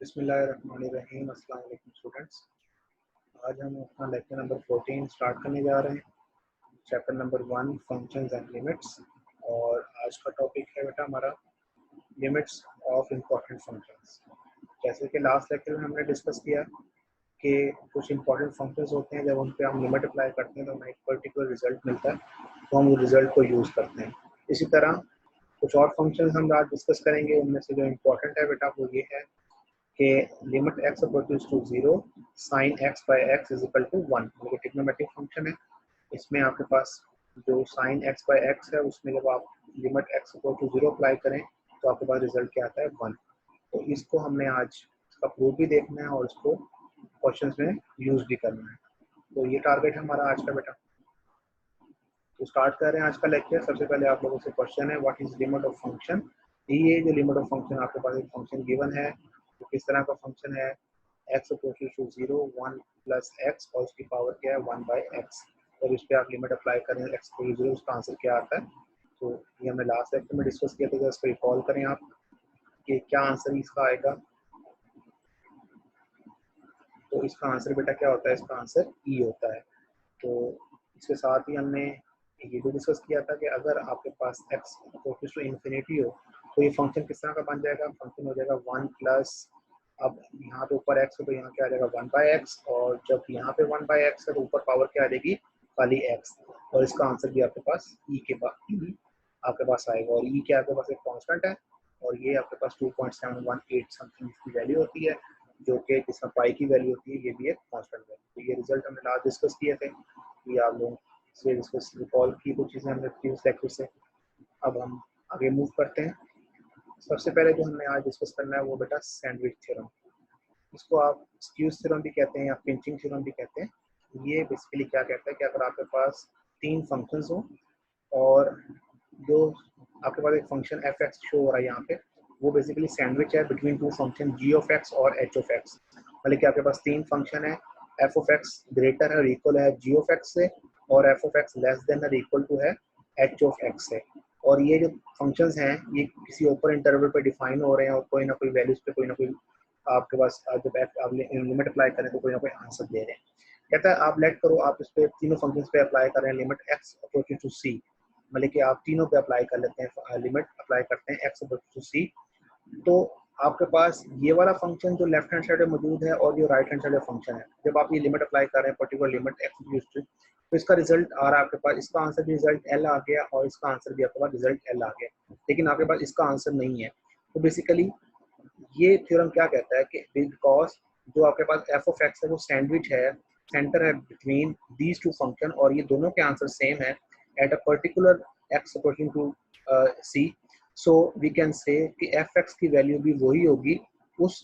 बिस्मिल्लाहिर्रहमानिर्रहीम। अस्सलाम वालेकुम स्टूडेंट्स। आज हम अपना लेक्चर नंबर 14 स्टार्ट करने जा रहे हैं। Chapter number 1 functions and limits. और आज का टॉपिक है बेटा हमारा लिमिट्स ऑफ इम्पोर्टेंट फंक्शंस। जैसे कि लास्ट लेक्चर में हमने डिस्कस किया कि कुछ इंपॉर्टेंट फंक्शंस होते हैं, जब उन पर हम लिमिट अप्लाई करते हैं तो हमें एक पर्टिकुलर रिजल्ट मिलता है, तो हम वो रिजल्ट को यूज़ करते हैं। इसी तरह कुछ और फंक्शंस हम आज डिस्कस करेंगे। उनमें से जो इम्पोर्टेंट है बेटा वो ये है कि limit x approaches to 0 sine x by x is equal to 1। मतलब ट्रिग्नोमेट्रिक फंक्शन है। इसमें आपके पास जो साइन x बाय x है, उसमें जब आप limit x approach to 0 apply करें तो आपके पास रिजल्ट क्या आता है 1। तो इसको हमने आज इसका प्रूफ भी देखना है और इसको क्वेश्चंस में यूज भी करना है। तो ये टारगेट है हमारा आज का बेटा। तो स्टार्ट कर रहे हैं आज का लेक्चर। सबसे पहले आप लोगों से क्वेश्चन है, what is limit of function. ये जो लिमिट ऑफ फंक्शन आपके पास एक फंक्शन गिवन है, तो किस तरह का फंक्शन है, x approaches to 0 1 plus x और उसकी पावर क्या है 1 बाय x। और इस पर आप लिमिट अप्लाई करें x को 0, उसका आंसर क्या आता है। तो ये हमने लास्ट लेक्चर में डिस्कस किया था, इसको रिकॉल करें आप कि क्या आंसर इसका आएगा। तो इसका आंसर बेटा क्या होता है, इसका आंसर ई होता है। तो इसके साथ ही हमने ये भी डिस्कस किया था कि अगर आपके पास x अप्रोचेस टू इन्फिनिटी हो तो ये फंक्शन किस तरह का बन जाएगा, फंक्शन हो जाएगा 1 प्लस, अब यहाँ पे ऊपर x है तो यहाँ क्या आ जाएगा 1 बाय x, और जब यहाँ पे 1 बाय x है तो ऊपर पावर क्या आ जाएगी खाली x। और इसका आंसर भी आपके पास e के पास e आपके पास आएगा। और e क्या आपके पास एक कांस्टेंट है, और ये आपके पास 2.718 समथिंग की वैल्यू होती है, जो कि जिसमें पाई की वैल्यू होती है, ये भी एक कांस्टेंट वैल्यू। तो ये रिजल्ट हमने लास्ट डिस्कस किए थे, ये आप लोग से डिस्कस रिकॉल की कुछ चीज़ें हमने प्रीवियस लेक्चर से। अब हम आगे मूव करते हैं। सबसे पहले जो हमने आज डिस्कस करना है वो बेटा सैंडविच थ्योरम। इसको आप स्क्यूज थ्योरम भी कहते हैं या पिंचिंग थ्योरम भी कहते हैं। ये बेसिकली क्या कहता है कि अगर आपके पास तीन फंक्शंस हो और जो आपके पास एक फंक्शन एफ एक्स शो हो रहा है यहाँ पे, वो बेसिकली सैंडविच है between two function G of X और एच ऑफ एक्स। मतलब कि आपके पास तीन फंक्शन है, एफ ऑफ एक्स ग्रेटर है और इक्वल है जी ऑफ एक्स से, और F of x less than और इक्वल टू है एच ऑफ एक्स से। और ये जो फंक्शंस हैं ये किसी ओपन इंटरवल पे डिफाइन हो रहे हैं और कोई ना कोई वैल्यूज पे कोई ना कोई आपके पास जब आप लिमिट अप्लाई करें तो कोई ना कोई आंसर दे रहे हैं। कहता है आप लेट करो, आप इस पे तीनों फंक्शंस पे अप्लाई कर रहे हैं लिमिट एक्स अप्रोचेस टू सी। मतलब कि आप तीनों पे अप्लाई कर लेते हैं, लिमिट अप्लाई करते हैं एक्स अप्रोचेस टू सी। तो आपके पास ये वाला फंक्शन जो लेफ्ट हैंड साइड में मौजूद है और जो राइट हैंड साइड में फंक्शन है, जब आप ये लिमिट अप्लाई कर रहे हैं पर्टिकुलर लिमिट एक्स टू, तो इसका रिजल्ट आ रहा है आपके पास, इसका आंसर भी रिजल्ट एल आ गया और इसका आंसर भी आपके पास रिजल्ट एल आ गया, लेकिन आपके पास इसका आंसर नहीं है। तो बेसिकली ये थ्योरम क्या कहता है कि बिकॉज जो आपके पास एफ ऑफ एक्स है वो सैंडविच है, सेंटर है बिटवीन दीज टू फंक्शन, और ये दोनों के आंसर सेम है at a particular X approaching to C. So we can say कि एफ एक्स की वैल्यू भी वही होगी उस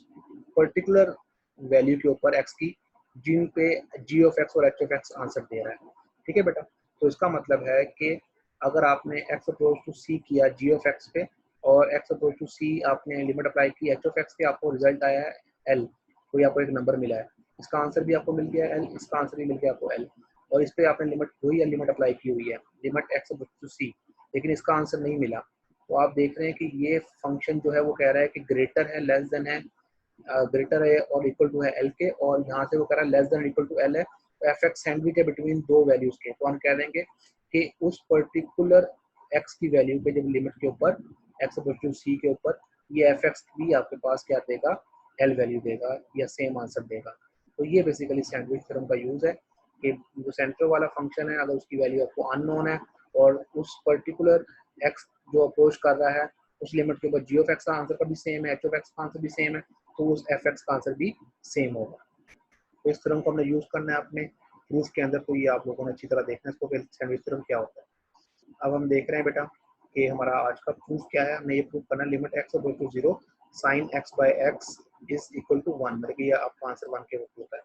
पर्टिकुलर वैल्यू के ऊपर एक्स की, जिन पे जी ऑफ एक्स और एच ऑफ एक्स आंसर दे रहा है। ठीक है बेटा। तो इसका मतलब है कि अगर आपने एक्स अप्रोच टू सी किया जी ऑफ एक्स पे और एक्स अप्रोच टू सी आपने लिमिट अप्लाई की एच ऑफ एक्स पे, आपको रिजल्ट आया है एल, कोई आपको एक नंबर मिला है, इसका आंसर भी आपको मिल गया एल, इसका आंसर भी मिल गया आपको एल, और इस पे आपने लिमिट वही लिमिट अप्लाई की हुई है लिमिट एक्स अप्रोच टू सी, लेकिन इसका आंसर नहीं मिला। तो आप देख रहे हैं कि ये फंक्शन जो है वो कह रहा है कि ग्रेटर है लेस देन है, ग्रेटर है और इक्वल टू है एल के, और यहाँ से वो कह रहा है less than equal to L है। तो एफ एक्स सैंडविच है बिटवीन दो वैल्यूज के, तो हम कह देंगे कि उस पर्टिकुलर एक्स की वैल्यू पे जब लिमिट के ऊपर एक्स अप्रोच टू सी के ऊपर ये एफ एक्स भी आपके पास क्या देगा एल वैल्यू देगा या सेम आंसर देगा। तो ये बेसिकली सैंडविच थ्योरम का यूज है कि जो सेंटर वाला फंक्शन है अगर उसकी वैल्यू आपको अननोन है और उस पर्टिकुलर एक्स जो अप्रोच कर रहा है उस लिमिट के ऊपर जी ऑफ एक्स का आंसर का भी सेम है, एच ऑफ एक्स का आंसर भी सेम है, तो उस एफ एक्स का आंसर भी सेम होगा। तो इस थ्योरम को हमने यूज करना है अपने प्रूफ के अंदर। तो ये आप लोगों ने अच्छी तरह देखना है इसको कि सैंडविच थ्योरम क्या होता है। अब हम देख रहे हैं बेटा कि हमारा आज का प्रूफ क्या है। हमने ये प्रूफ करना है limit X equal to 0 sine X by X is equal to 1, मतलब कि ये आपका आंसर 1 के रूप होता है।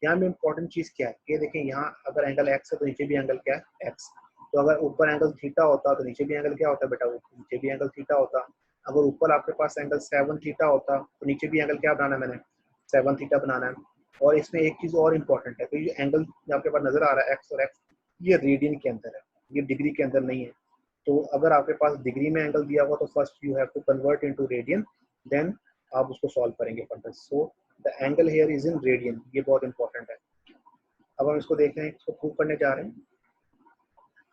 यहाँ में इंपॉर्टेंट चीज क्या है कि देखिए यहाँ अगर एंगल एक्स है तो नीचे भी एंगल क्या है एक्स। तो अगर ऊपर एंगल थीटा होता तो नीचे भी एंगल क्या होता है बेटा, नीचे भी एंगल थीटा होता। अगर ऊपर आपके पास एंगल 7 थीटा होता तो नीचे भी एंगल क्या बनाना है मैंने 7 थीटा बनाना है। और इसमें एक चीज और इम्पोर्टेंट है, तो ये एंगल आपके पास नजर आ रहा है एक्स और एक्स, ये रेडियन के अंदर है, ये डिग्री के अंदर नहीं है। तो अगर आपके पास डिग्री में एंगल दिया हुआ तो first you have to convert into radian, then आप उसको सॉल्व करेंगे further. So the angle here is in radian, ये बहुत इंपॉर्टेंट है। अब हम इसको देख रहे हैं, इसको प्रूव करने जा रहे हैं।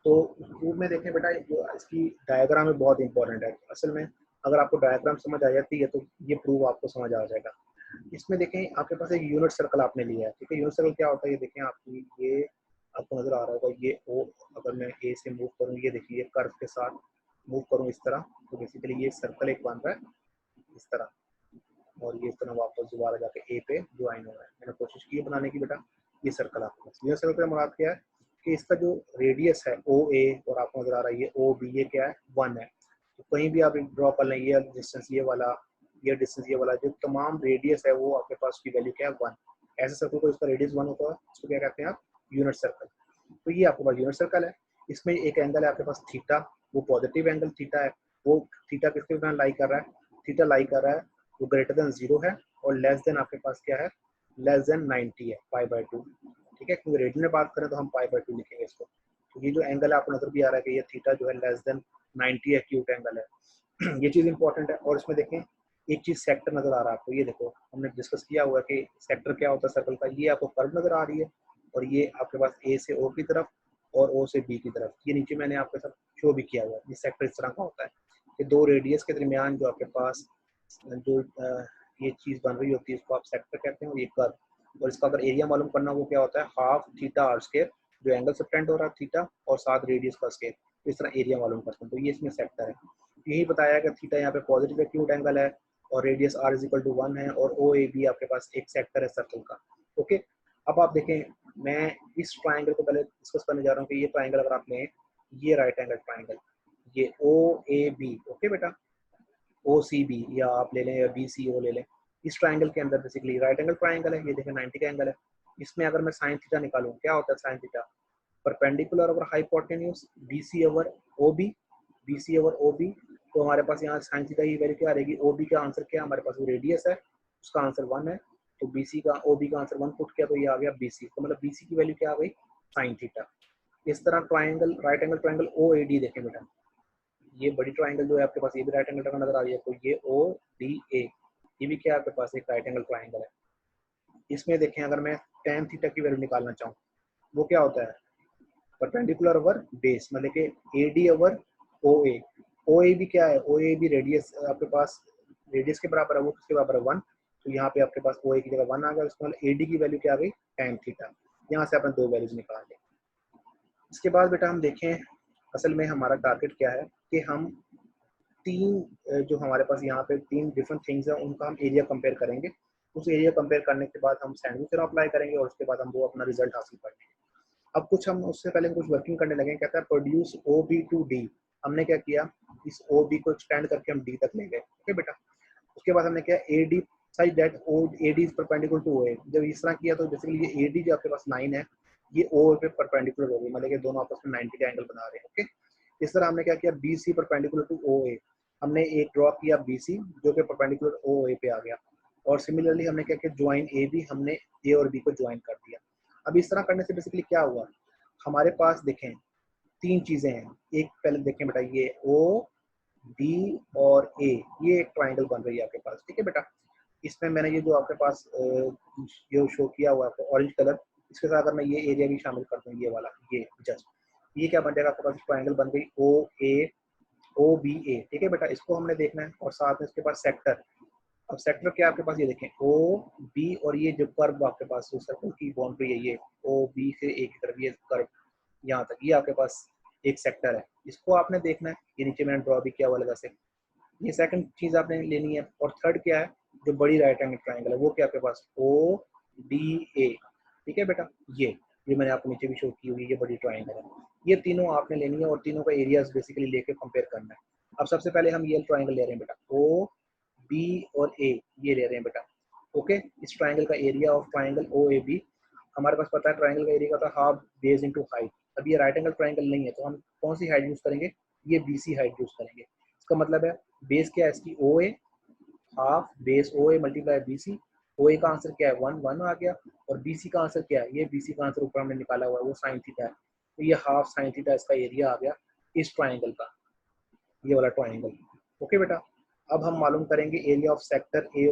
तो प्रूव में देखें बेटा, जो इसकी डायग्राम है बहुत इंपॉर्टेंट है। असल में अगर आपको डायग्राम समझ आ जाती है तो ये प्रूव आपको समझ आ जाएगा। इसमें देखें आपके पास एक यूनिट सर्कल आपने लिया है, ठीक है। यूनिट सर्कल क्या होता है, ये देखें आपकी, ये आपको नजर आ रहा होगा, ये ओ, अगर मैं ए से मूव करूँ, ये देखिए कर्व के साथ मूव करूँ इस तरह, तो बेसिकली ये सर्कल एक बन रहा है इस तरह, और ये इस तरह वापस दोबारा जाके ए पे ज्वाइन हो रहा है। मैंने कोशिश की है बनाने की बेटा, ये सर्कल आपके पास। यूनिट सर्कल का मुराद क्या है कि इसका जो रेडियस है ओ ए, और आपको नजर आ रहा है ये ओ बी, ये क्या है 1 है। तो कहीं भी आप ड्रॉ कर लें, ये डिस्टेंस ये वाला, ये डिस्टेंस ये वाला, जो तमाम रेडियस है वो आपके पास की वैल्यू क्या है 1। ऐसे सर्कल को इसका रेडियस 1 होता है, इसको क्या कहते हैं आप, यूनिट सर्कल। तो ये आपके पास यूनिट सर्कल है। इसमें एक एंगल है आपके पास थीटा, वो पॉजिटिव एंगल थीटा है। वो थीटा किसके बिना लाई कर रहा है, थीटा लाई कर रहा है वो ग्रेटर देन 0 है, और लेस देन आपके पास क्या है, लेस देन 90 है, π/2। ठीक है, क्योंकि रेडियन में बात करें तो हम π/2 लिखेंगे इसको। तो ये जो एंगल है आपको नजर भी आ रहा है कि ये थीटा जो है लेस देन 90 एक्यूट एंगल है। ये चीज़ इंपॉर्टेंट है। और इसमें देखें एक चीज़ सेक्टर नजर आ रहा है आपको, ये देखो हमने डिस्कस किया हुआ है कि सेक्टर क्या होता है सर्कल का। ये आपको कर्व नजर आ रही है, और ये आपके पास ए से ओ की तरफ और ओ से बी की तरफ, ये नीचे मैंने आपके साथ शो भी किया हुआ है। ये सेक्टर इस तरह का होता है कि दो रेडियस के दरमियान जो आपके पास जो ये चीज़ बन रही होती है, इसको आप सेक्टर कहते हैं, और ये कर्व। और इसका अगर एरिया मालूम करना, वो क्या होता है, हाफ थीटा आर स्क्वायर, जो एंगल सबटेंड हो रहा है थीटा, और साथ रेडियस का स्क्वायर। तो इस तरह एरिया मालूम करते हैं, तो ये इसमें सेक्टर है। यही बताया कि थीटा यहाँ पे पॉजिटिव एक्यूट एंगल है, और radius R is equal to 1 है, और ओ ए बी आपके पास एक सेक्टर है सर्कल का। ओके, अब आप देखें, मैं इस ट्राइंगल को पहले डिस्कस करने जा रहा हूँ कि ये ट्राइंगल अगर आप लें, ये राइट एंगल ट्राइंगल, ये ओ ए बी, ओके बेटा, ओ सी बी, या आप ले लें, या बी सी ओ ले लें। इस ट्राइंगल के अंदर बेसिकली राइट एंगल ट्राइंगल है, ये देखें 90 का एंगल है। इसमें अगर मैं साइन थीटा निकालूं, क्या होता है sine theta, perpendicular over hypotenuse B C over O B, B C over O B. तो हमारे पास यहाँ साइन थीटा की वैल्यू क्या रहेगी, ओ बी का आंसर क्या है, हमारे पास वो रेडियस है, उसका आंसर 1 है। तो बी सी का, ओ बी का आंसर 1 पुट किया, तो ये आ गया बी सी। तो मतलब बी सी की वैल्यू क्या आ गई, साइन थीटा। इस तरह triangle, right angle triangle O A D देखें बेटा, ये बड़ी ट्राइंगल जो है आपके पास, ये भी राइट एंगल ट्राइंगल नजर आ रही है, तो ये ओ डी ए, ये भी क्या आपके पास एक राइट एंगल ट्राइंगल है। इसमें देखें अगर मैं tan थीटा की वैल्यू निकालना चाहूँ, वो क्या होता है, परपेंडिकुलर ओवर बेस, मतलब कि ए डी ओवर ओ ए। ओ ए भी क्या है, ओ ए भी रेडियस आपके पास रेडियस के बराबर है, वो किसके बराबर है 1। तो यहाँ पे आपके पास ओ ए की जगह 1 आ गया, उसमें ए डी की वैल्यू क्या आ गई, tan थीटा। यहाँ से आपने दो वैल्यूज निकाल ली। इसके बाद बेटा हम देखें, असल में हमारा टारगेट क्या है कि हम तीन जो हमारे पास यहाँ पे तीन डिफरेंट थिंग्स हैं, उनका हम एरिया कंपेयर करेंगे। उस एरिया कंपेयर करने के बाद हम सैंडविच थ्योरम अप्लाई करेंगे, और उसके बाद हम वो अपना रिजल्ट हासिल करेंगे। अब कुछ हम उससे पहले कुछ वर्किंग करने लगे, कहता है produce O B to D. हमने क्या किया, इस ओ बी को एक्सटेंड करके हम डी तक ले गए, ओके बेटा। उसके बाद हमने किया A D side that O A D is perpendicular to O A. जब इस तरह किया तो बेसिकली ये ए डी जो आपके पास 9 है, ये ओ पे परपेंडिकुलर हो गई, मतलब कि दोनों आपस में 90 का एंगल बना रहे हैं, ओके। इस तरह हमने क्या किया, B C perpendicular to O A, हमने एक ड्रॉ किया बी सी जो कि परपेंडिकुलर ओ ए पे आ गया। और सिमिलरली हमने क्या किया, ज्वाइन ए बी, हमने ए और बी को ज्वाइन कर दिया। अब इस तरह करने से बेसिकली क्या हुआ, हमारे पास देखें तीन चीजें हैं। एक पहले देखें बेटा, ये ओ बी और ए, ये एक ट्राइंगल बन रही है आपके पास, ठीक है बेटा। इसमें मैंने ये जो आपके पास ये शो किया हुआ है ऑरेंज कलर, इसके साथ अगर मैं ये एरिया भी शामिल कर दूं, ये वाला, ये जस्ट, ये क्या बन जाएगा आपके पास, ट्राइंगल बन गई ओ ए ओ बी ए, ठीक है बेटा। इसको हमने देखना है, और साथ में इसके पास सेक्टर। अब सेक्टर क्या आपके पास, ये देखें ओ बी, और ये जो कर्व आपके पास जो सर्कल की बाउंड्री है, ये ओ बी से ए की तरफ ये कर्व यहाँ तक, ये आपके पास एक सेक्टर है, इसको आपने देखना है। ये नीचे मैंने ड्रॉ भी किया हुआ लगा से। ये सेकंड चीज आपने लेनी है। और थर्ड क्या है, जो बड़ी राइट एंगल ट्राइंगल है, वो क्या आपके पास ओ डी ए, ठीक है बेटा। ये मैंने आपको नीचे भी शो की हुई, ये बड़ी ट्राइंगल है। ये तीनों आपने लेनी है, और तीनों का एरियाज बेसिकली लेके कंपेयर करना है। अब सबसे पहले हम ये ट्राइंगल ले रहे हैं बेटा, ओ बी और ए, ये ले रहे हैं बेटा, ओके। इस ट्राइंगल का area of triangle O A B, हमारे पास पता है ट्राइंगल का एरिया का था हाफ बेस इनटू हाइट। अब ये राइट एंगल ट्राइंगल नहीं है, तो हम कौन सी हाइट यूज करेंगे, ये बी सी हाइट यूज करेंगे। इसका मतलब है बेस क्या है इसकी, ओ ए, half base O A multiply B C. ओ ए का आंसर क्या है 1 आ गया, और बी सी का आंसर क्या है, ये बी सी का आंसर ऊपर हमने निकाला हुआ है, वो साइन थीटा है। तो ये हाफ साइन थीटा इसका एरिया आ गया इस ट्राइंगल का, ये वाला ट्राइंगल, ओके बेटा। अब हम मालूम करेंगे area of sector A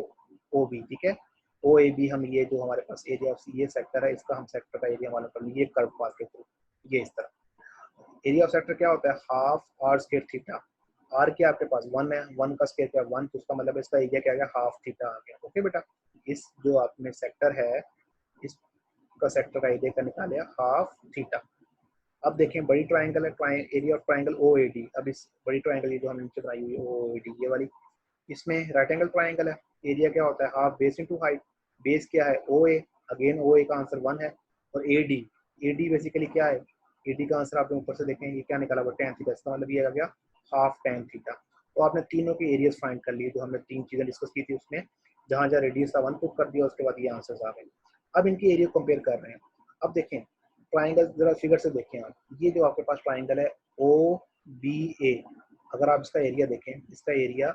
O B, ठीक है। ओ ए बी, हम ये जो हमारे पास एरिया ऑफ ये सेक्टर है, इसका हम सेक्टर का एरिया मालूम कर लेंगे, ये कर्व पास के थ्रू, ये इस तरह। एरिया ऑफ सेक्टर क्या होता है, half R square theta. R क्या आपके पास 1 है, 1 का स्क्वायर क्या 1, तो उसका मतलब इसका एरिया क्या आ गया, हाफ थीटा आ गया। ओके बेटा, इस जो आपने सेक्टर है, इसका सेक्टर का एरिया का निकाले हाफ थीटा। अब देखें बड़ी ट्राइंगल है, area of triangle O A D. अब इस बड़ी ट्राइंगल ये जो हमने नीचे बनाई हुई है ओ ए डी, ये वाली, इसमें राइट एंगल ट्राइंगल है। एरिया क्या होता है, half base into height. Base क्या है ओ ए, अगेन ओ ए का आंसर 1 है। और A D, A D basically क्या है, ए डी का आंसर आपने ऊपर से देखें ये क्या निकाला हुआ, tan थीटा। इसका मतलब ये आ गया हाफ tan थीटा। तो आपने तीनों के एरियाज फाइंड कर लिए, जो हमने तीन चीजें डिस्कस की थी उसमें, जहां जहां रेडियस था 1 पुट कर दिया, उसके बाद ये आंसर्स आ गए। अब इनकी एरिया कंपेयर कर रहे हैं। अब देखें ट्राइंगल, जरा फिगर से देखें आप, ये जो आपके पास ट्राइंगल है ओ बी ए, अगर आप इसका एरिया देखें, इसका एरिया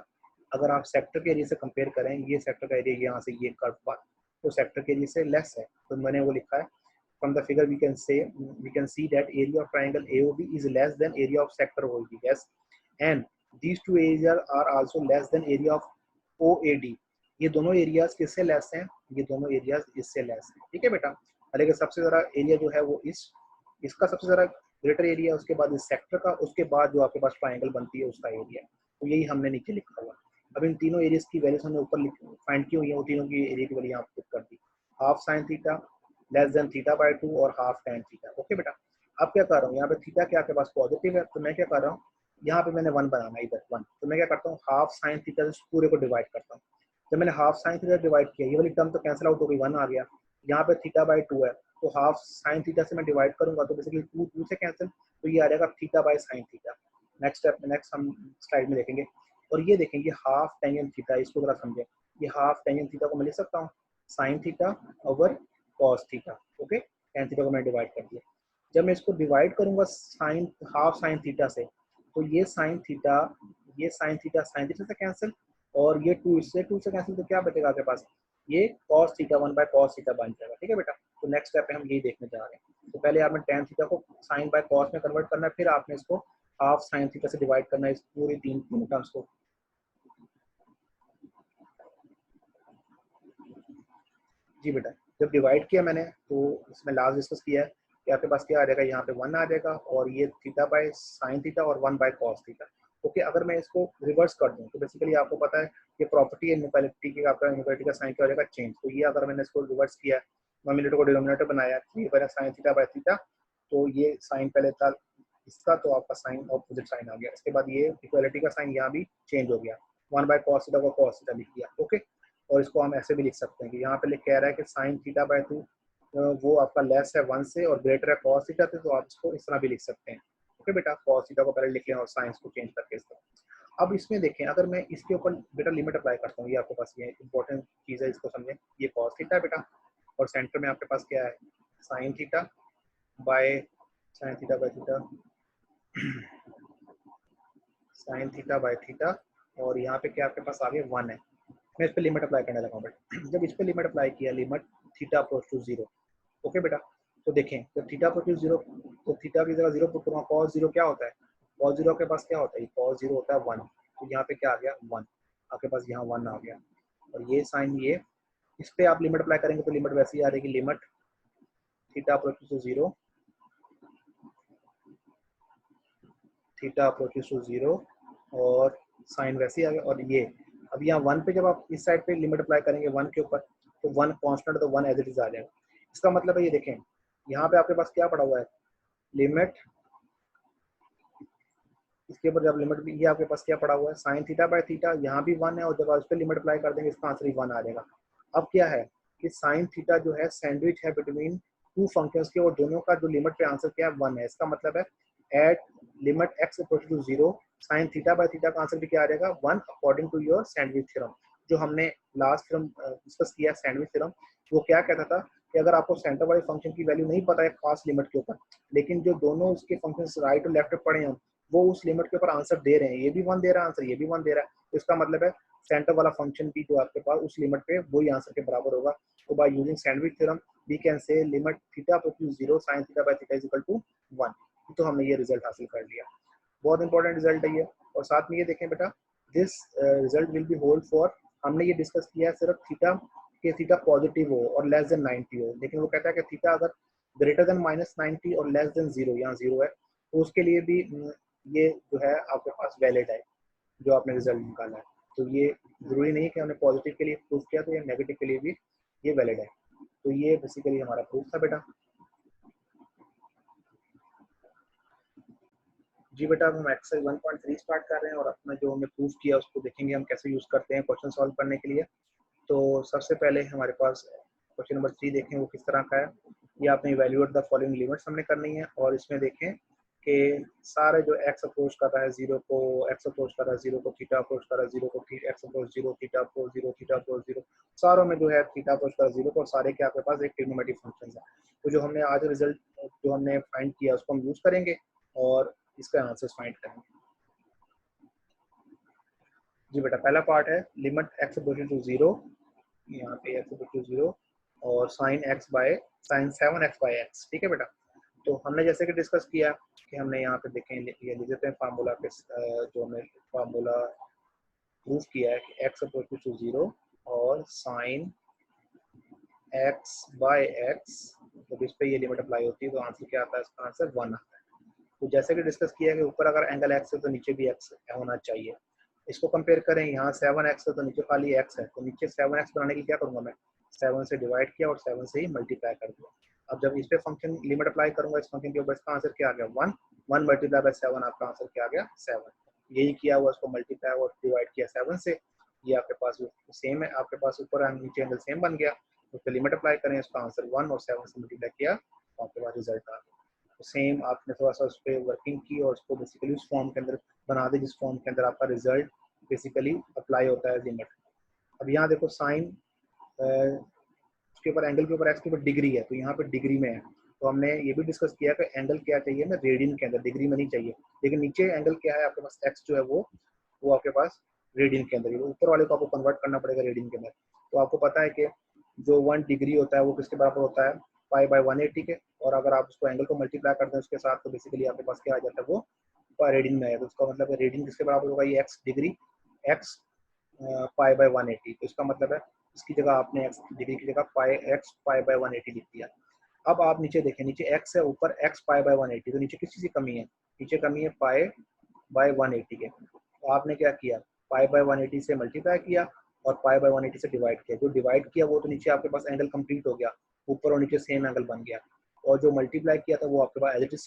अगर आप सेक्टर के एरिया से कंपेयर करें, ये सेक्टर का एरिया यहाँ से ये कर्व पर, तो सेक्टर के एरिया से लेस है, तो मैंने वो लिखा है from the figure we can see that area of triangle AOB is less than area of sector OAB, yes, and these two areas are also less than area of OAD। ये दोनों areas किससे less हैं, ये दोनों areas इससे less हैं, ठीक है बेटा। लेकिन सबसे ज़्यादा एरिया जो है वो इसका सबसे ज़्यादा ग्रेटर एरिया, उसके बाद इस सेक्टर का, उसके बाद जो आपके पास ट्राइंगल बनती है उसका एरिया। तो यही हमने नीचे लिखा हुआ। अब इन तीनों एरियाज की वैल्यूज हमने ऊपर फाइंड की हुई है, वो तीनों की एरिया की वैल्यू यहाँ पुट कर दी। Half sine theta less than theta by 2 और हाफ tan थीटा। ओके बेटा, अब क्या कर रहा हूँ, यहाँ पे थीटा क्या आपके पास पॉजिटिव है, तो मैं क्या कर रहा हूँ, यहाँ पे मैंने 1 बनाना है, इधर 1, तो मैं क्या करता हूँ हाफ साइन थीटा से पूरे को डिवाइड करता हूँ। जब मैंने हाफ साइन थीटा डिवाइड किया, ये वाली टर्म तो कैंसिल आउट हो गई, 1 आ गया। यहाँ पे थीटा बाय 2 है, तो हाफ साइन थीटा से मैं डिवाइड करूंगा तो बेसिकली 2 से कैंसिल, तो ये आ जाएगा theta by sine theta. Next step, next हम स्लाइड में देखेंगे। और ये देखेंगे हाफ टेंजेंट थीटा, इसको जरा समझें, ये हाफ टेंजेंट थीटा को मैं लिख सकता हूँ sine theta over cos theta. Okay, tan theta को मैंने डिवाइड कर दिया। जब मैं इसको डिवाइड करूंगा साइन हाफ साइन थीटा से, तो ये साइन थीटा साइन थीटा से कैंसिल, और ये 2 इससे 2 से कैंसिल, तो क्या बचेगा आपके पास, ये cos theta 1 by cos theta बन जाएगा। ठीक है बेटा, तो नेक्स्ट स्टेप पे हम यही देखने जा रहे हैं। तो पहले आपने tan थीटा को साइन बाय cos में कन्वर्ट करना है, फिर आपने इसको हाफ साइन थीटा से डिवाइड करना है, इस पूरी तीन टर्म्स को। जी बेटा, जब डिवाइड किया मैंने, तो इसमें लास्ट डिस्कस किया है कि आपके पास क्या आ जाएगा, यहाँ पे 1 आ जाएगा, और ये थीटा बाय साइन थीटा और 1 बाय कॉस थीटा। ओके, अगर मैं इसको रिवर्स कर दूं, तो बेसिकली आपको पता है कि प्रॉपर्टी है इनइक्वालिटी की, आपका इनइक्वालिटी का साइन क्या हो जाएगा, चेंज। तो ये अगर मैंने इसको रिवर्स किया, नॉमिनेटर को डिनोमिनेटर बनाया, ये पहले साइन थीटा बाय थीटा, तो ये साइन पहले था इसका, तो आपका साइन ऑपोजिट साइन आ गया। इसके बाद ये इक्वालिटी का साइन यहाँ भी चेंज हो गया, 1 बाय कॉस थीटा को कॉस थीटा लिख दिया। ओके, और इसको हम ऐसे भी लिख सकते हैं कि यहाँ पे लिख कह रहा है कि साइन थीटा बाय 2 वो आपका लेस है 1 से और ग्रेटर है कॉस थीटा से, तो आप इसको इस तरह भी लिख सकते हैं। ओके बेटा, कॉस थीटा को पहले लिख लें और साइंस को चेंज करके इस तरह। अब इसमें देखें, अगर मैं इसके ऊपर बेटा लिमिट अप्लाई करता हूँ, ये आपके पास ये इंपॉर्टेंट चीज़ है, इसको समझें। ये कॉस थीटा है बेटा, और सेंटर में आपके पास क्या है, sine theta by sine theta by theta sine theta by theta, और यहाँ पे क्या आपके पास आगे 1 है। मैं इस पर लिमिट अप्लाई करने लगा हूँ बेटा। जब इस पर लिमिट अप्लाई किया, limit theta approach to 0। Okay बेटा, तो देखें जब थीटा अप्रोच टू 0, तो थीटा की जगह 0 पुट करूँगा, कॉस 0 क्या होता है, कॉस 0 आपके पास क्या होता है, कॉस 0 होता है 1, तो यहाँ पे क्या आ गया 1, आपके पास यहाँ 1 आ गया। और ये साइन, ये इस पर आप लिमिट अप्लाई करेंगे तो लिमिट वैसे ही आ रहेगी, limit theta approach to 0, theta approach to 0, और साइन वैसे ही आ गया। और ये अब यहाँ 1 पे जब आप इस साइड पे लिमिट अप्लाई करेंगे 1 के ऊपर, तो 1 कांस्टेंट, तो 1 एज इट इज आ जाएगा। इसका मतलब है ये देखें, यहाँ पे आपके पास क्या पड़ा हुआ है, लिमिट, इसके ऊपर जब लिमिट भी, ये आपके पास क्या पड़ा हुआ है, साइन थीटा बाय थीटा, यहाँ भी 1 है, और जब आप इस पर लिमिट अप्लाई कर देंगे इसका आंसर ही 1 आ जाएगा। अब क्या है कि साइन थीटा जो है सैंडविच है बिटवीन 2 फंक्शंस के, और दोनों का जो लिमिट पे आंसर क्या है 1 है। इसका मतलब है at limit X equal to 0 sine theta by theta का आंसर भी क्या आ जाएगा 1 according to your sandwich theorem, जो हमने लास्ट थ्योरम डिस्कस किया सैंडविच थ्योरम। वो क्या कहता था कि अगर आपको सेंटर वाले फंक्शन की वैल्यू नहीं पता है खास लिमिट के ऊपर, लेकिन जो दोनों उसके फंक्शन राइट और लेफ्ट पड़े हैं वो उस लिमिट के ऊपर आंसर दे रहे हैं, ये भी 1 दे रहा है आंसर, ये भी 1 दे रहा है, तो इसका मतलब है सेंटर वाला फंक्शन भी जो आपके पास उस लिमिट पे वही आंसर के बराबर होगा। तो by using sandwich theorem we can say limit theta approach to 0 sin theta by theta is equal to 1। तो हमने ये रिजल्ट हासिल कर लिया, बहुत इंपॉर्टेंट रिजल्ट है ये। और साथ में ये देखें बेटा, this result will be hold for, हमने ये डिस्कस किया है सिर्फ थीटा के थीटा पॉजिटिव हो और लेस देन 90 हो, लेकिन वो कहता है कि थीटा अगर ग्रेटर देन -90 और लेस देन 0, यहाँ 0 है, तो उसके लिए भी ये जो है आपके पास वैलिड है जो आपने रिजल्ट निकाला है। तो ये जरूरी नहीं है कि हमने पॉजिटिव के लिए प्रूफ किया तो ये नेगेटिव के लिए भी ये वैलिड है। तो ये बेसिकली हमारा प्रूफ था बेटा। जी बेटा, अब हम एक्सरसाइज 1.3 स्टार्ट कर रहे हैं और अपना जो हमने प्रूफ किया उसको देखेंगे हम कैसे यूज करते हैं क्वेश्चन सॉल्व करने के लिए। तो सबसे पहले हमारे पास क्वेश्चन नंबर 3 देखें वो किस तरह का है। ये आपने इवैल्यूएट द फॉलोइंग लिमिट्स हमने करनी है और इसमें देखें कि सारे जो एक्स अप्रोच कर रहा है 0 को, एक्स अप्रोच कर रहा है 0 को, थीटा अप्रोच कर रहा है 0 को, x approach 0, theta approach 0, theta approach 0, सारों में जो है थीटा अप्रोच कर रहा है 0 को और सारे के आपके पास एक ट्रिग्नोमेट्रिक फंक्शन है। तो जो हमने आज रिजल्ट जो हमने फाइंड किया उसको हम यूज करेंगे और इसका आंसर फाइंड करेंगे। जी बेटा, पहला पार्ट है लिमिट एक्स अप्रोचिंग टू 0, यहाँ पे एक्स अप्रोचिंग टू 0 और sine X by sine 7x by X. ठीक है बेटा, तो हमने जैसे कि डिस्कस किया कि हमने यहाँ पे देखें ये लिख देते हैं फार्मूला के जो हमने फार्मूला प्रूफ किया है कि एक्स अप्रोचिंग टू 0 और साइन एक्स बाय एक्स, तो इस पे ये लिमिट अप्लाई होती है तो आंसर क्या आता है, इसका आंसर 1 आता है। तो जैसे कि डिस्कस किया कि ऊपर अगर एंगल एक्स है तो नीचे भी एक्स होना चाहिए। इसको कंपेयर करें, यहाँ 7x है तो नीचे खाली x है, तो नीचे 7x बनाने की क्या करूंगा मैं, 7 से डिवाइड किया और 7 से ही मल्टीप्लाई कर दिया। अब जब इस पे फंक्शन लिमिट अप्लाई करूंगा इस फंक्शन के ऊपर, इसका आंसर क्या आ गया 1, 1 मल्टीप्लाई बाय 7, आपका आंसर क्या आ गया 7। यही किया हुआ, इसको मल्टीप्लाई और डिवाइड किया 7 से, ये आपके पास सेम है, आपके पास ऊपर नीचे एंगल सेम बन गया। उस पर लिमिट अप्लाई करें, इसका आंसर 1 और 7 से मल्टीप्लाई किया तो आपके पास रिजल्ट आ गया। तो सेम आपने थोड़ा सा उस पर वर्किंग की और उसको बेसिकली उस फॉर्म के अंदर बना दे जिस फॉर्म के अंदर आपका रिजल्ट बेसिकली अप्लाई होता है लिमिट। अब यहाँ देखो साइन उसके ऊपर एंगल के ऊपर एक्स के ऊपर डिग्री है, तो यहाँ पे डिग्री में है, तो हमने ये भी डिस्कस किया कि एंगल क्या चाहिए ना, रेडियन के अंदर, डिग्री में नहीं चाहिए। लेकिन नीचे एंगल क्या है आपके पास, एक्स जो है वो आपके पास रेडियन के अंदर, ऊपर वाले को आपको कन्वर्ट करना पड़ेगा रेडियन के अंदर। तो आपको पता है कि जो 1 डिग्री होता है वो किसके बराबर होता है, पाई बाय 180 के, और अगर आप उसको एंगल को मल्टीप्लाई कर दें उसके साथ तो बेसिकली आपके पास क्या आ जाता है, वो रेडियन में है। तो उसका मतलब है रेडियन किसके बराबर होगा, ये x degree, x pi by 180, तो इसका मतलब है इसकी जगह आपने एक्स डिग्री की जगह पाई एक्स पाई बाय 180 लिख दिया। अब आप नीचे देखें, नीचे एक्स है, ऊपर एक्स पाई बाय 180, तो नीचे किस चीज़ की कमी है, नीचे कमी है पाई बाय 180 के। तो आपने क्या किया, पाई बाय 180 से मल्टीप्लाई किया और पाई बाय 180 से डिवाइड किया। जो डिवाइड किया वो तो नीचे आपके पास एंगल कंप्लीट हो गया, ऊपर और नीचे सेम एंगल बन गया, और जो मल्टीप्लाई किया था वो आपके पास एज इट इज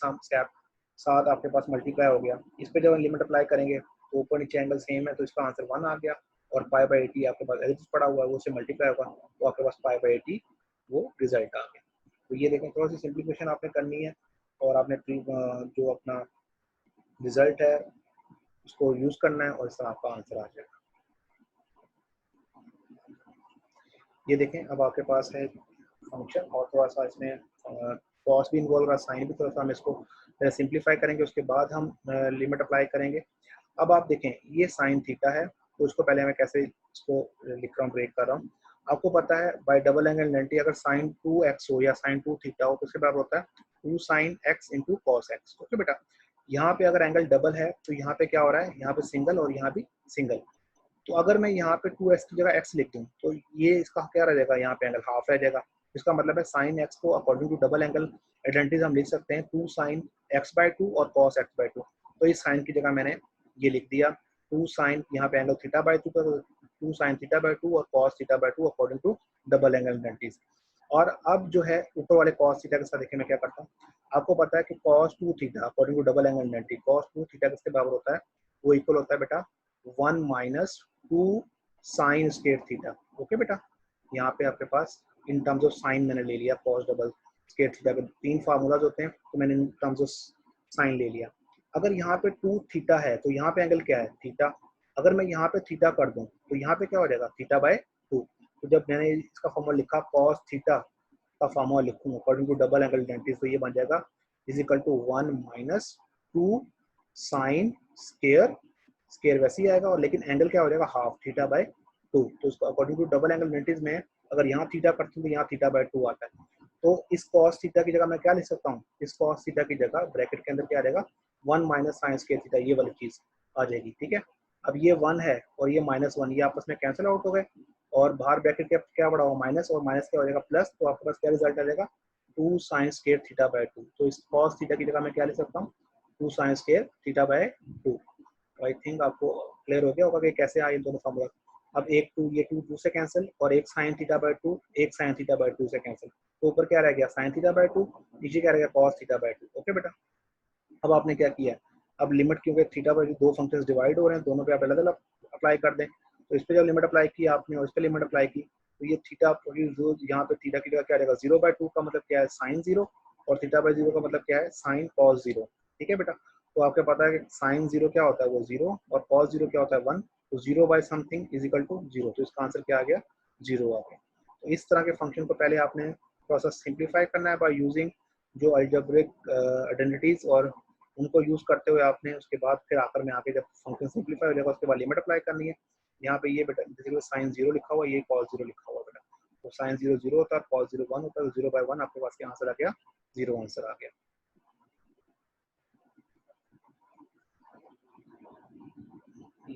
साथ आपके पास मल्टीप्लाई हो गया। इस पे जब हम लिमिट अप्लाई करेंगे तो ऊपर नीचे एंगल सेम है तो इसका आंसर 1 आ गया, और पाई बाय 80 आपके पास एज इट इज पड़ा हुआ है वो से मल्टीप्लाई होगा तो आपके पास पाई बाय 80 वो रिजल्ट आ गया। तो ये देखें, थोड़ा सी सिंप्लीफिकेशन आपने करनी है और आपने जो अपना रिजल्ट है उसको यूज करना है और इस तरह आपका आंसर आ जाएगा। ये देखें, अब आपके पास है फंक्शन और थोड़ा सा इसमें कॉस भी इन्वॉल्व रहा, साइन भी, थोड़ा सा हम इसको सिंप्लीफाई करेंगे, उसके बाद हम लिमिट अप्लाई करेंगे। अब आप देखें ये साइन थीटा है, तो उसको पहले मैं कैसे इसको लिख रहा हूँ, ब्रेक कर रहा हूँ। आपको पता है बाय डबल एंगल 90 अगर साइन 2x हो या साइन 2 थीटा हो तो उसके बराबर होता है 2 sine x into cos X. Okay बेटा, यहाँ पे अगर एंगल डबल है तो यहाँ पे क्या हो रहा है, यहाँ पे सिंगल और यहाँ भी सिंगल। तो अगर मैं यहाँ पे 2x की जगह x लिख दूँ तो ये इसका क्या रह जाएगा, यहाँ पे एंगल हाफ रह जाएगा। इसका मतलब है साइन x को according to double angle identities हम लिख सकते हैं 2 साइन x/2 और cos x/2। तो इस साइन की जगह मैंने ये लिख दिया 2 साइन, यहाँ पे एंगल θ/2 का, 2 साइन θ/2 और cos θ/2 according to double angle identities. और अब जो है ऊपर वाले cos थीटा के साथ देखिए मैं क्या करता हूँ, आपको पता है कि cos 2 theta according to double angle identity cos 2 theta किसके बराबर होता है, वो इक्वल होता है बेटा 1 minus 2 sine square theta. Okay बेटा, यहाँ पे आपके पास इन टर्म्स ऑफ साइन मैंने ले लिया, cos डबल स्क्वायर थीटा के 3 फार्मूलाज होते हैं तो मैंने इन टर्म्स ऑफ साइन ले लिया। अगर यहाँ पे 2 थीटा है तो यहाँ पे एंगल क्या है, थीटा। अगर मैं यहाँ पे थीटा कर दूं तो यहाँ पे क्या हो जाएगा, θ/2। तो जब मैंने इसका फॉर्मूला लिखा cos थीटा का फॉर्मूला लिखूँ according to double angle identity, तो ये बन जाएगा is equal to 1 minus 2 sine square, square वैसे ही आएगा और लेकिन एंगल क्या हो जाएगा हाफ, θ/2। तो इसको according to double angle identities में अगर यहाँ थीटा करते हैं तो यहाँ θ/2 आता है। तो इस cos थीटा की जगह मैं क्या लिख सकता हूँ, इस cos थीटा की जगह ब्रैकेट के अंदर क्या आ जाएगा 1 माइनस साइन स्क्वायर थीटा, ये वाली चीज आ जाएगी। ठीक है, अब ये 1 है और ये -1, ये आपस में कैंसिल आउट हो गए और बाहर ब्रैकेट के क्या पड़ा हुआ माइनस, और माइनस क्या हो जाएगा प्लस, तो आपके पास क्या रिजल्ट आ जाएगा 2 sin स्क्वायर थीटा बाय 2। तो इस cos थीटा की जगह मैं क्या लिख सकता हूँ 2 sin square theta by 2। I think आपको क्लियर हो गया होगा कि कैसे आए दोनों फॉर्मूला। अब एक 2, ये 2 2 से कैंसिल, और एक sin थीटा बाय 2, एक sin थीटा बाय 2 से कैंसिल, तो ऊपर क्या रह गया sin थीटा बाय 2, नीचे क्या रह गया cos थीटा बाय 2। ओके बेटा, अब आपने क्या किया, अब लिमिट क्योंकि थीटा बाय दो फंक्शंस डिवाइड हो रहे हैं, दोनों पे आप अलग अलग अप्लाई कर दें। तो इस पे जब लिमिट अप्लाई की आपने और इस पे लिमिट अप्लाई की, तो ये थीटा जो यहाँ पे थीटा की जगह क्या रहेगा 0/2 का मतलब क्या है sin 0, और थीटा बाय 0 का मतलब क्या है sin cos 0। ठीक है बेटा, तो आपको पता है कि sin 0 क्या होता है वो 0, और cos 0 क्या होता है 1, तो 0 by something is equal to 0, तो इसका आंसर क्या आ गया 0 आ गया। तो इस तरह के फंक्शन को पहले आपने थोड़ा सा सिंप्लीफाई करना है बाय यूजिंग जो अलजेब्रिक आइडेंटिटीज, और उनको यूज करते हुए आपने उसके बाद फिर आखिर में आके जब फंक्शन सिंप्लीफाई हो जाएगा उसके बाद लिमिट अप्लाई करनी है। यहाँ पे ये बेटा जैसे साइन 0 लिखा हुआ है, ये cos 0 लिखा हुआ है बेटा, तो साइन 0 0 होता है, cos 0 1 होता है, 0/1 आपके पास क्या आंसर आ गया 0 आंसर आ गया।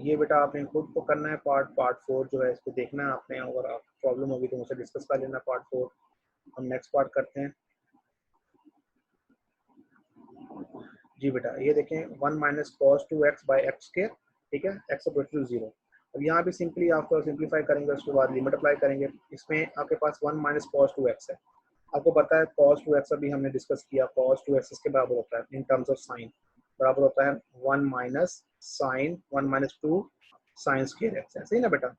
ये बेटा आपने खुद को करना है पार्ट 4 जो है इसको देखना है आपने, अगर आप प्रॉब्लम होगी तो मुझसे डिस्कस कर लेना पार्ट 4। हम नेक्स्ट पार्ट करते हैं। जी बेटा ये देखें 1 minus cos 2x by x square, ठीक है, एक्स इक्वल टू 0। अब यहाँ भी सिंपली आपको सिंप्लीफाई करेंगे, उसके बाद लिमिट अप्लाई करेंगे। इसमें आपके पास 1 माइनस कॉस 2x है। आपको पता है cos 2x अभी हमने डिस्कस किया, cos 2x इसके बराबर होता है इन टर्म्स ऑफ साइन, बराबर होता है 1 minus sine 1 minus 2 sine square X, ऐसे ही ना बेटा,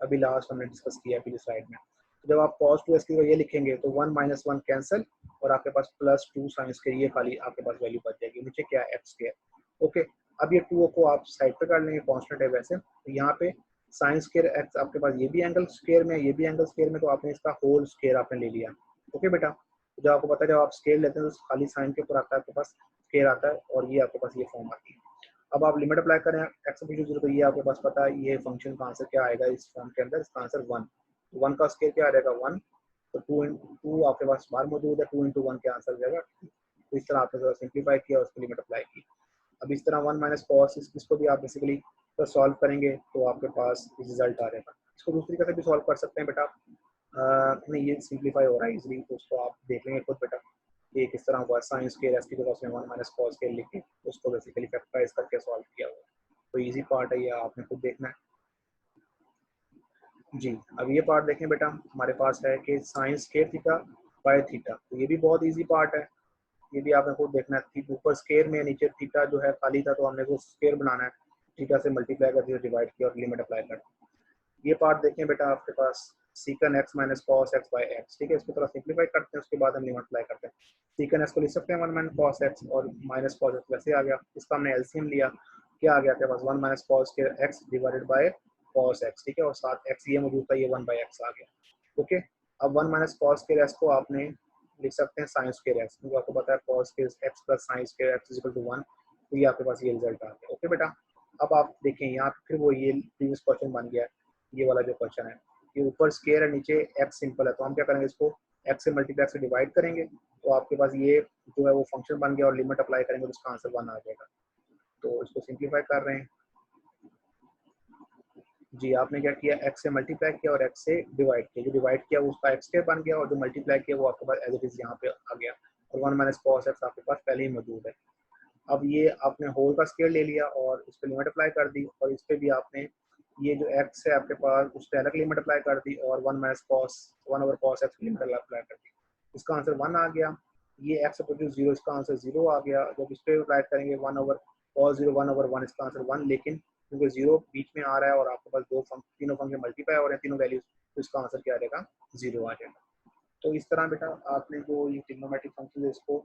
अभी लास्ट हमने डिस्कस किया पिछली स्लाइड में। तो जब आप cos 2x की ये लिखेंगे तो 1 माइनस 1 कैंसिल, और आपके पास प्लस 2 साइन स्क्वायर, ये खाली आपके पास वैल्यू बच जाएगी, नीचे क्या है एक्स स्क्वायर। ओके, अब ये 2 को आप साइड पे कर लेंगे, कांस्टेंट है वैसे, तो यहाँ पे साइन स्क्वायर एक्स आपके पास ये भी एंगल स्क्वायर में, ये भी एंगल स्क्वायर में, तो आपने इसका होल स्क्वायर आपने ले लिया। ओके बेटा, तो जब आपको पता है जब आप स्क्वायर लेते हैं तो खाली साइन के ऊपर आता है आपके पास स्क्वायर आता है, और ये आपके पास ये फॉर्म आती है। अब आप लिमिट अप्लाई करें एक्स इक्वल टू 0, तो ये आपके पास पता है ये फंक्शन का आंसर क्या आएगा इस फॉर्म के अंदर, इसका आंसर 1। 1 का स्क्वायर क्या आ जाएगा 1, तो 2 आपके पास बाहर मौजूद है, 2 इंटू 1 के आंसर जाएगा। तो इस तरह आपने सिंप्लीफाई किया और उसकी लिमिट अप्लाई की। अब इस तरह 1 माइनस कॉस इसको भी आप बेसिकली तो सॉल्व करेंगे तो आपके पास रिजल्ट आ जाएगा। इसको दूसरी तरीके से भी सॉल्व कर सकते हैं बेटा, नहीं ये सिंप्लीफाई हो रहा है इजीली, तो उसको आप देख लेंगे खुद बेटा ये किस तरह हुआ। साइन स्क्वायर एस की जगह उसने 1 माइनस कॉस स्क्वायर लिख के उसको बेसिकली फैक्टराइज करके सॉल्व किया हुआ। तो इजी पार्ट है ये, आपने खुद देखना है। जी, अब ये पार्ट देखें बेटा, हमारे पास है कि sine square theta by theta, तो ये भी बहुत इजी पार्ट है, ये भी आपने खुद देखना है। ऊपर स्क्वायर में नीचे थीटा जो है खाली था, तो हमने वो स्क्वायर बनाना है, थीटा से मल्टीप्लाई कर दिया, डिवाइड किया और लिमिट अप्लाई कर। ये पार्ट देखें बेटा आपके पास secant x minus cos x by x, ठीक है, इसको थोड़ा सिंप्लीफाई करते हैं, उसके बाद हम लिमिट अप्लाई करते हैं। सीकन एक्स को लिख सकते हैं 1 माइनस कॉस एक्स, और माइनस कॉस एक्स वैसे आ गया, इसका हमने एलसीएम लिया, क्या आ गया आपके पास 1 माइनस कॉस के x divided by cos x, ठीक है, और साथ एक्स ये मौजूद था, ये 1 बाई एक्स आ गया। ओके, अब 1 माइनस कॉस के एक्स को आपने लिख सकते हैं साइन स्क्वायर एक्स, क्योंकि आपको पता है कॉस के X plus sine square X is equal to 1, तो ये आपके पास ये रिजल्ट आ गया। ओके बेटा, अब आप देखें यहाँ पे फिर वो ये प्रीवियस क्वेश्चन बन गया है, ये वाला जो क्वेश्चन है, ये ऊपर स्क्वायर है नीचे एक्स सिंपल है, तो हम क्या करेंगे इसको एक्स से मल्टीप्लाई से डिवाइड करेंगे, तो आपके पास ये जो है वो फंक्शन बन गया, और लिमिट अप्लाई करेंगे तो इसका आंसर 1 आ जाएगा। तो इसको सिंप्लीफाई कर रहे हैं। जी, आपने क्या किया एक्स से मल्टीप्लाई किया और एक्स से डिवाइड किया, जो डिवाइड किया वो उसका एक्स स्क्वायर बन गया, और जो मल्टीप्लाई किया वो आपके पास एज इट इज यहाँ पे आ गया, और 1 माइनस कॉस एक्स आपके पास पहले ही मौजूद है। अब ये आपने होल का स्क्वायर ले लिया और इस पर लिमिट अप्लाई कर दी, और इस पर भी आपने ये जो एक्स है आपके पास उस पर अलग लिमिट अप्लाई कर दी, और 1 minus cos 1 over cos x limit apply कर दी, इसका आंसर 1 आ गया। ये एक्स अपोजिट 0, इसका आंसर 0 आ गया। जब इस पर राइट करेंगे 1 ओवर कॉस 0 1 ओवर 1, इसका आंसर 1, लेकिन क्योंकि 0 बीच में आ रहा है और आपके पास तीनों फंक्शन मल्टीप्लाई हो रहे हैं, तीनों वैल्यूज, तो इसका आंसर क्या आ जाएगा 0 आ जाएगा। तो इस तरह बेटा आपने जो ये ट्रिग्नोमेट्रिक फंक्शन है इसको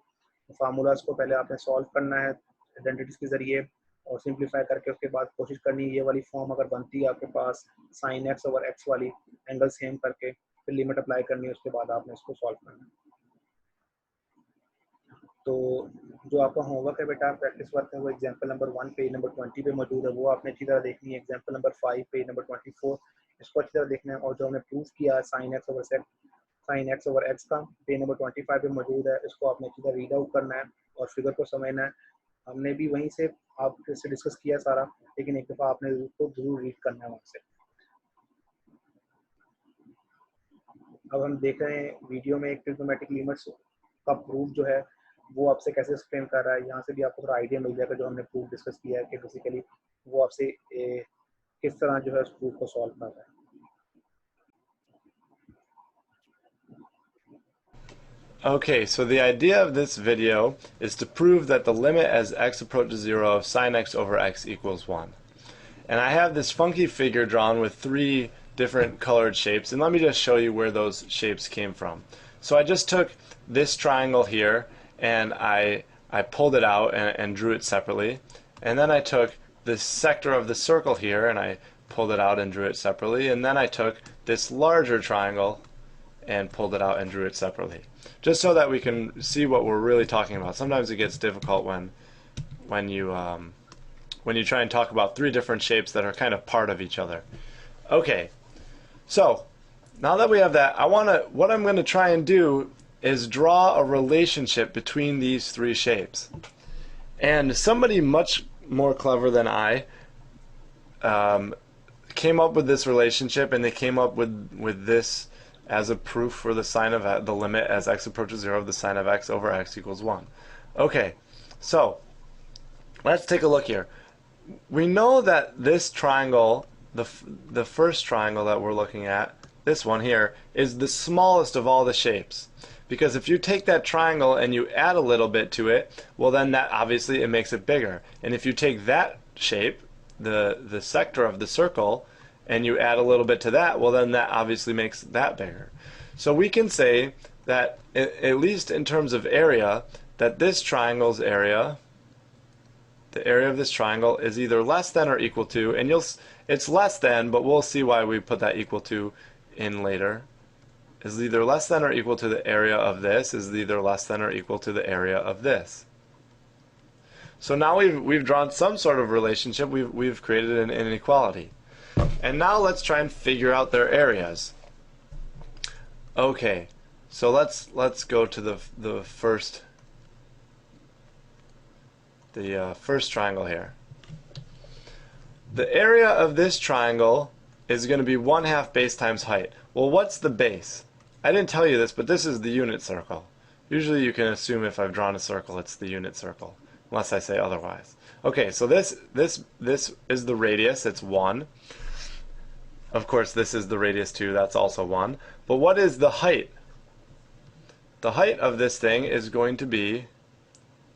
फार्मूलाज को पहले आपने सॉल्व करना है आइडेंटिटीज के जरिए, और सिंप्लीफाई करके उसके बाद कोशिश करनी है ये वाली फॉर्म अगर बनती है आपके पास साइन एक्स ओवर एक्स वाली, एंगल सेम करके फिर लिमिट अप्लाई करनी है, उसके बाद आपने इसको सॉल्व करना है। तो जो आपका होमवर्क है बेटा प्रैक्टिस वर्क है वो एग्जाम्पल नंबर 1 पेज नंबर 20 पे मौजूद है, वो आपने अच्छी तरह देखनी है। एग्जाम्पल नंबर 5 पेज नंबर 24 इसको अच्छी तरह देखना है, और जो हमने प्रूफ किया है साइन एक्स ओवर एक्स का पेज नंबर 25 पे मौजूद है, इसको आपने अच्छी तरह रीड आउट करना है और फिगर को समझना है। हमने भी वहीं से आपसे डिस्कस किया सारा, लेकिन एक दफ़ा आपने उसको ज़रूर रीड करना है वहाँ से। अब हम देख रहे हैं वीडियो में एक ट्रिग्नोमेट्रिक लिमिट्स का प्रूफ जो है वो आपसे कैसे एक्सप्लेन कर रहा है। यहाँ से भी आपको थोड़ा आइडिया मिल जाएगा जो हमने प्रूफ डिस्कस किया है कि बेसिकली वो आपसे किस तरह जो है उस प्रूफ को सॉल्व कर रहा है। Okay, so the idea of this video is to prove that the limit as x approaches 0 of sine x over x equals 1. And I have this funky figure drawn with 3 different colored shapes, and let me just show you where those shapes came from. So I just took this triangle here and I pulled it out and drew it separately. And then I took this sector of the circle here and I pulled it out and drew it separately. And then I took this larger triangle and pulled it out and drew it separately, just so that we can see what we're really talking about. Sometimes it gets difficult when you try and talk about 3 different shapes that are kind of part of each other. Okay, so now that we have that, what I'm going to try and do is draw a relationship between these 3 shapes. And somebody much more clever than I came up with this relationship, and they came up with this as a proof for the sine of the limit as x approaches 0 of the sine of x over x equals 1. Okay, so let's take a look here. We know that this triangle, the first triangle that we're looking at, this one here, is the smallest of all the shapes. Because if you take that triangle and you add a little bit to it, well then that obviously it makes it bigger. And if you take that shape, the sector of the circle, and you add a little bit to that, well then that obviously makes that bigger. So we can say that, at least in terms of area, that this triangle's area, the area of this triangle, is either less than or equal to, and it's less than, but we'll see why we put that equal to in later, is either less than or equal to the area of this, is either less than or equal to the area of this. So now we've drawn some sort of relationship, we've created an inequality. And now let's try and figure out their areas. Okay, so let's go to the first triangle here. The area of this triangle is going to be 1/2 base times height. Well, what's the base? I didn't tell you this, but this is the unit circle. Usually you can assume if I've drawn a circle, it's the unit circle, unless I say otherwise. Okay, so this is the radius, it's 1. Of course, this is the radius too, that's also 1. But what is the height? The height of this thing is going to be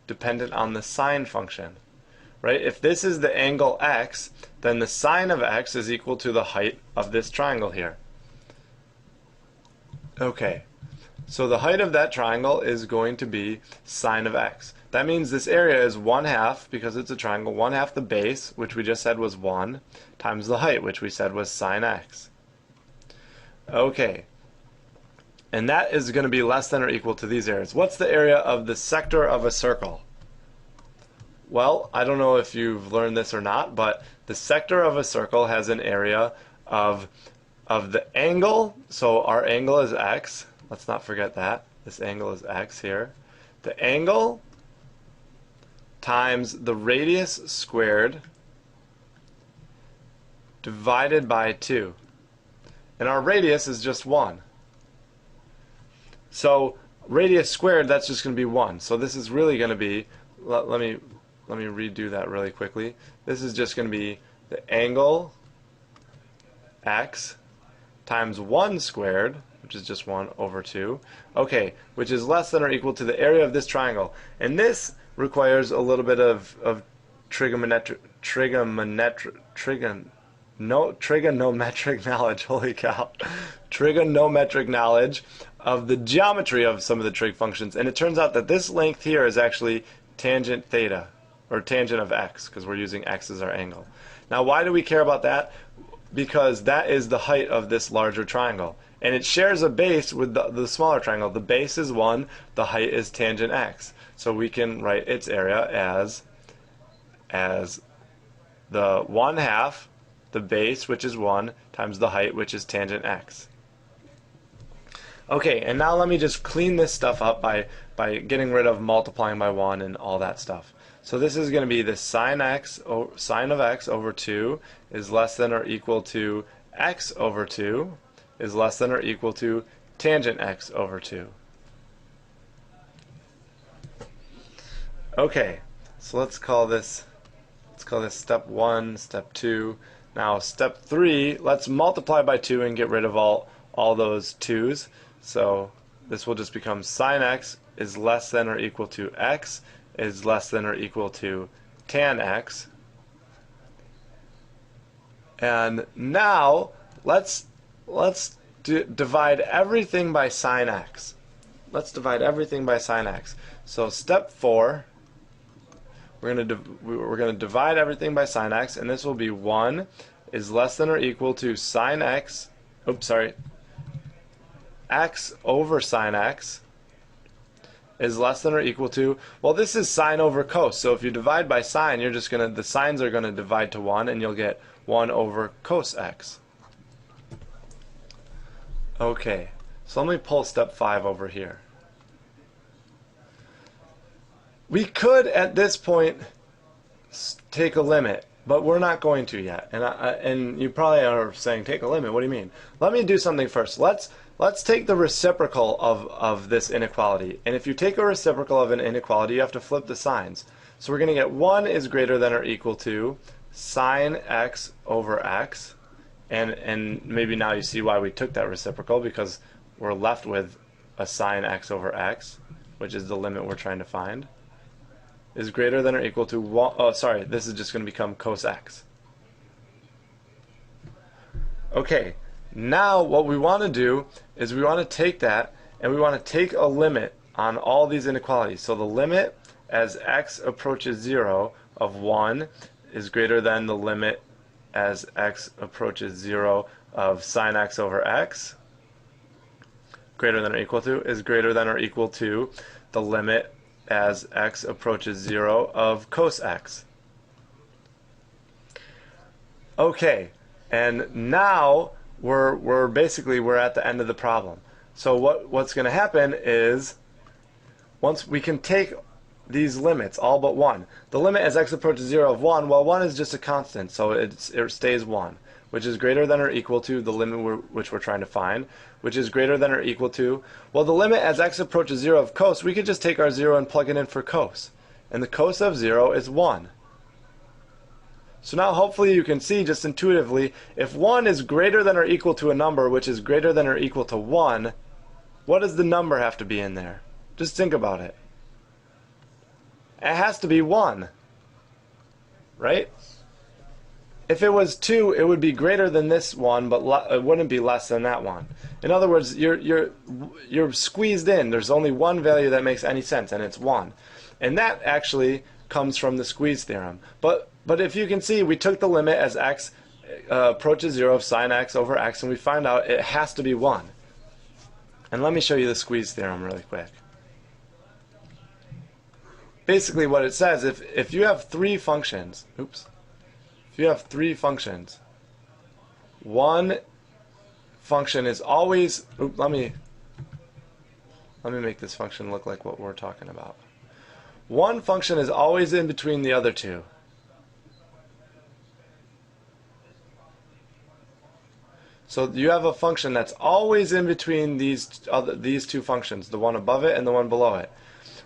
dependent on the sine function, right? If this is the angle x, then the sine of x is equal to the height of this triangle here. Okay, so the height of that triangle is going to be sine of x. That means this area is 1/2, because it's a triangle, 1/2 the base, which we just said was 1, times the height, which we said was sine x. Okay, and that is going to be less than or equal to these areas. What's the area of the sector of a circle? Well, I don't know if you've learned this or not, but the sector of a circle has an area of the angle. So our angle is x. Let's not forget that. This angle is x here. The angle times the radius squared divided by 2. And our radius is just 1. So radius squared, that's just going to be 1. So this is really going to be, let me redo that really quickly. This is just going to be the angle x times 1 squared, which is just 1 over 2, okay, which is less than or equal to the area of this triangle. And this requires a little bit of trigonometric knowledge, holy cow, trigonometric knowledge of the geometry of some of the trig functions. And it turns out that this length here is actually tangent theta, or tangent of x, because we're using x as our angle. Now why do we care about that? Because that is the height of this larger triangle, and it shares a base with the smaller triangle. The base is 1, the height is tangent x, so we can write its area as the 1/2 the base, which is 1, times the height, which is tangent x. Okay, and now let me just clean this stuff up by getting rid of multiplying by 1 and all that stuff. So this is going to be the sine of x over 2 is less than or equal to x over 2 is less than or equal to tangent x over 2. Okay, so let's call this step 1, step 2. Now step 3, let's multiply by 2 and get rid of all those 2's. So this will just become sine x is less than or equal to x is less than or equal to tan x. And now let's divide everything by sine x. Let's divide everything by sine x. So step 4, we're going to divide everything by sine x, and this will be 1 is less than or equal to sine x, x over sine x is less than or equal to, well, this is sine over cos, so if you divide by sine, you're just the sines are going to divide to 1, and you'll get 1 over cos x. Okay, so let me pull step 5 over here. We could, at this point, take a limit, but we're not going to yet. And you probably are saying, take a limit, what do you mean? Let me do something first. Let's take the reciprocal of this inequality. And if you take a reciprocal of an inequality, you have to flip the signs. So we're going to get 1 is greater than or equal to sine x over x. And maybe now you see why we took that reciprocal, because we're left with a sine x over x, which is the limit we're trying to find, is greater than or equal to 1, oh sorry, this is just going to become cos x. Okay, now what we want to do is we want to take that and we want to take a limit on all these inequalities. So the limit as x approaches 0 of 1 is greater than the limit as x approaches 0 of sine x over x, greater than or equal to, is greater than or equal to the limit as x approaches 0 of cos x. Okay, and now we're basically at the end of the problem. So what's going to happen is, once we can take these limits, all but 1. The limit as x approaches 0 of 1, well, 1 is just a constant, so it stays 1, which is greater than or equal to the limit which we're trying to find, which is greater than or equal to, well, the limit as x approaches 0 of cos, we could just take our 0 and plug it in for cos. And the cos of 0 is 1. So now hopefully you can see just intuitively, if 1 is greater than or equal to a number which is greater than or equal to 1, what does the number have to be in there? Just think about it. It has to be 1, right? If it was 2, it would be greater than this one, but it wouldn't be less than that one. In other words, you're squeezed in. There's only one value that makes any sense, and it's 1. And that actually comes from the squeeze theorem. But if you can see, we took the limit as x approaches 0 of sine x over x, and we find out it has to be 1. And let me show you the squeeze theorem really quick. Basically what it says, if you have 3 functions, if you have 3 functions, one function is always, let me make this function look like what we're talking about. One function is always in between the other 2. So you have a function that's always in between these 2 functions, the one above it and the one below it.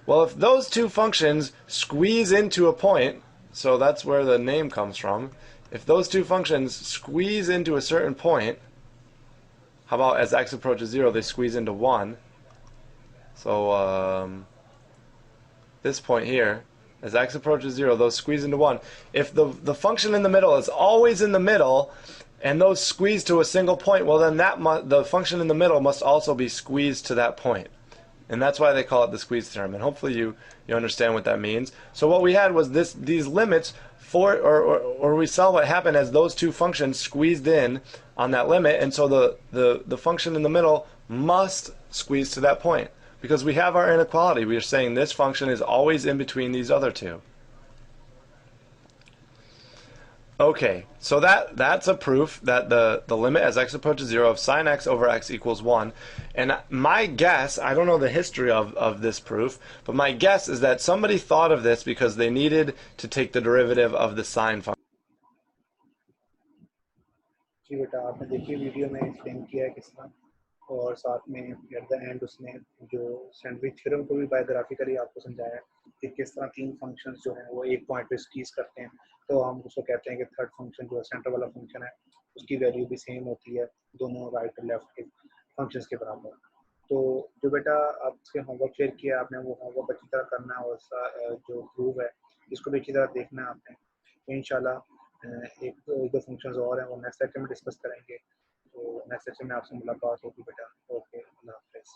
Well, if those 2 functions squeeze into a point, so that's where the name comes from, if those 2 functions squeeze into a certain point, how about as x approaches 0, they squeeze into 1. So this point here, as x approaches 0, those squeeze into 1. If the function in the middle is always in the middle, and those squeeze to a single point, well then the function in the middle must also be squeezed to that point. And that's why they call it the squeeze theorem. And hopefully you understand what that means. So what we had was these limits or we saw what happened as those 2 functions squeezed in on that limit, and so the function in the middle must squeeze to that point. Because we have our inequality. We are saying this function is always in between these other 2. Okay, so that's a proof that the limit as x approaches 0 of sine x over x equals 1. And my guess, I don't know the history of this proof, but my guess is that somebody thought of this because they needed to take the derivative of the sine function. जी बेटा, आपने देखिए video में explain किया है किस तरह, और साथ में एट द एंड उसने जो सैंडविच थ्योरम को भी बायोग्राफिकली आपको समझाया है कि किस तरह तीन फंक्शंस जो हैं वो एक पॉइंट पे स्क्वीज करते हैं, तो हम उसको कहते हैं कि थर्ड फंक्शन जो है सेंटर वाला फंक्शन है उसकी वैल्यू भी सेम होती है दोनों राइट और लेफ्ट के फंक्शंस के बराबर। तो जो बेटा आपसे होमवर्क शेयर किया आपने, वो होमवर्क अच्छी तरह करना है, और जो प्रूव है इसको भी अच्छी तरह देखना है आपने। इंशाल्लाह एक दो फंक्शंस और हैं वो नेक्स्ट लेक्चर में डिस्कस करेंगे। तो नेक्स्ट लेक्चर में आपसे मुलाकात होगी बेटा। ओके, अल्लाह हाफिज़।